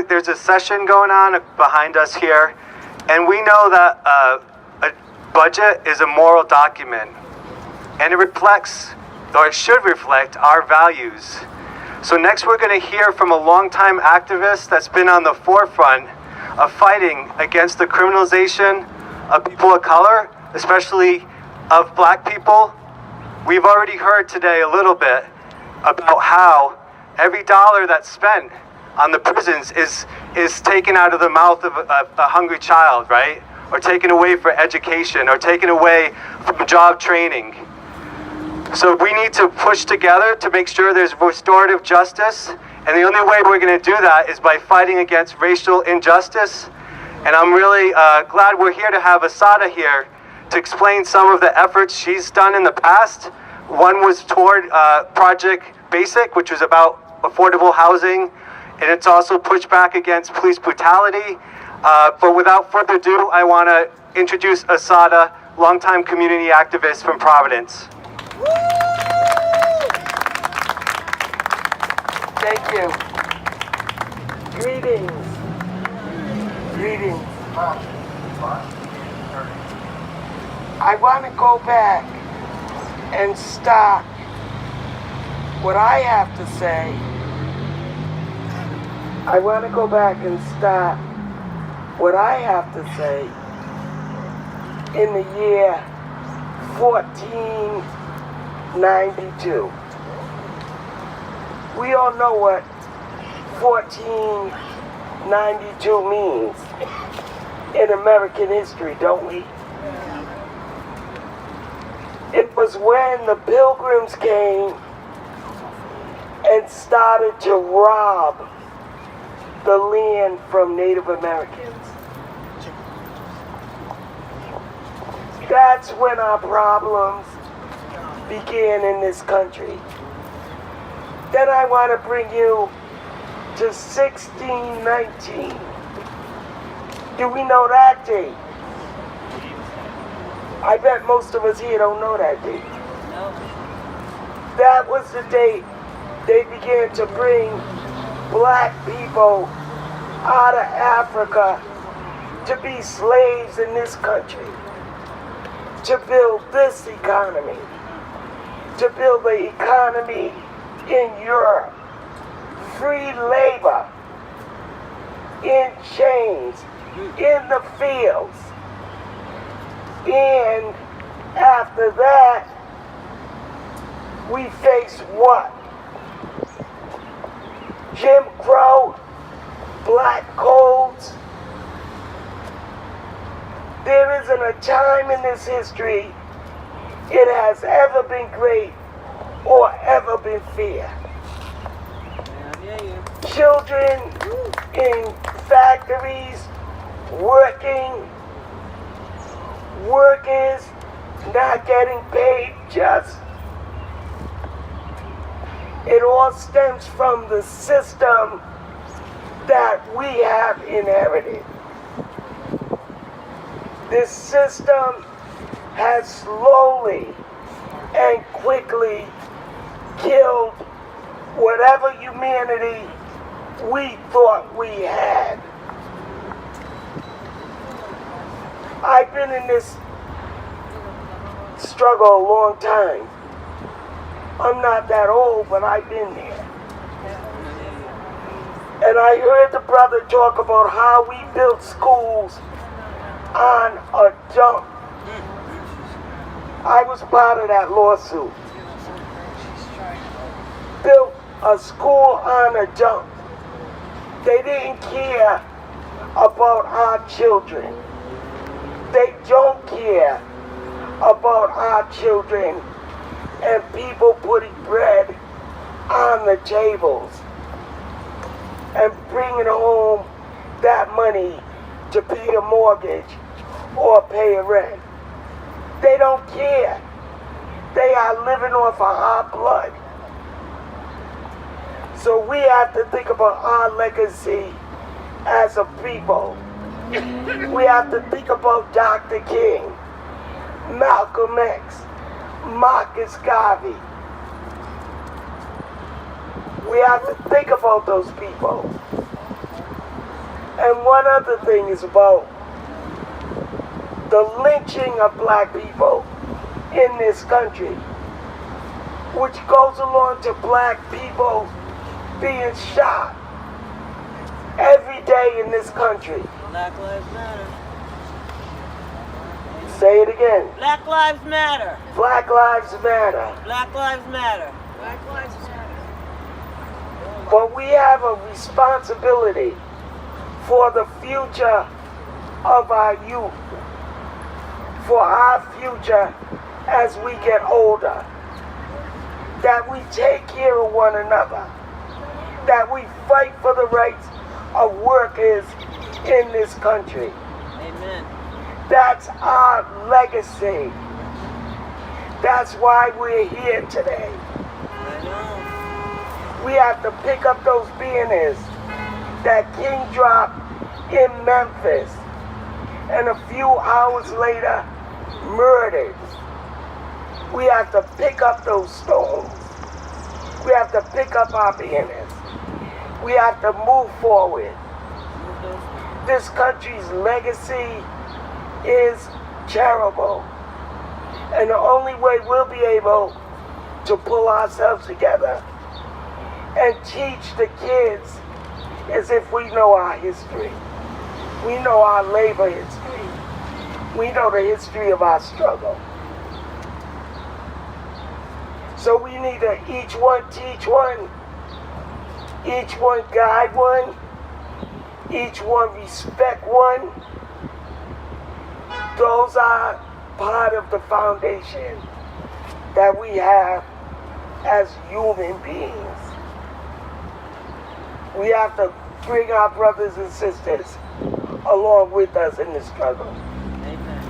there's a session going on behind us here, and we know that a budget is a moral document, and it reflects, or it should reflect, our values. So next we're going to hear from a longtime activist that's been on the forefront of fighting against the criminalization of people of color, especially of black people. We've already heard today a little bit about how every dollar that's spent on the prisons is taken out of the mouth of a hungry child, right? Or taken away for education, or taken away from job training. So we need to push together to make sure there's restorative justice, and the only way we're going to do that is by fighting against racial injustice. And I'm really glad we're here to have Asada here to explain some of the efforts she's done in the past. One was toward Project Basic, which was about affordable housing, and it's also pushed back against police brutality. But without further ado, I want to introduce Asada, longtime community activist from Providence. Thank you. Greetings. I want to go back and start what I have to say. I want to go back and start what I have to say in the year 1492. We all know what 1492 means in American history, don't we? It was when the Pilgrims came and started to rob the land from Native Americans. That's when our problems began in this country. Then I want to bring you to 1619. Do we know that date? I bet most of us here don't know that date. No. That was the date they began to bring black people out of Africa to be slaves in this country, to build this economy, to build the economy in Europe. Free labor, in chains, in the fields. And after that, we face what? Jim Crow, black codes. There isn't a time in this history it has ever been great or ever been fair. Children in factories working, workers not getting paid just. It all stems from the system that we have inherited. This system has slowly and quickly killed whatever humanity we thought we had. I've been in this struggle a long time. I'm not that old, but I've been there. And I heard the brother talk about how we built schools on a dump. I was part of that lawsuit. Built a school on a dump. They didn't care about our children. They don't care about our children and people putting bread on the tables and bringing home that money to pay a mortgage or pay a rent. They don't care. They are living off of our blood. So we have to think about our legacy as a people. We have to think about Dr. King, Malcolm X, Marcus Garvey. We have to think about those people. And one other thing is about the lynching of black people in this country, which goes along to black people being shot every day in this country. Black Lives Matter. Say it again. Black Lives Matter. Black Lives Matter. Black Lives Matter. Black Lives Matter. But we have a responsibility for the future of our youth, for our future as we get older, that we take care of one another, that we fight for the rights of workers in this country. Amen. That's our legacy. That's why we're here today. I know. We have to pick up those banners that King dropped in Memphis and a few hours later murdered. We have to pick up those stones. We have to pick up our banners. We have to move forward. This country's legacy is terrible. And the only way we'll be able to pull ourselves together and teach the kids is if we know our history. We know our labor history. We know the history of our struggle. So we need to each one teach one, each one guide one, each one respect one. Those are part of the foundation that we have as human beings. We have to bring our brothers and sisters along with us in the struggle. Amen.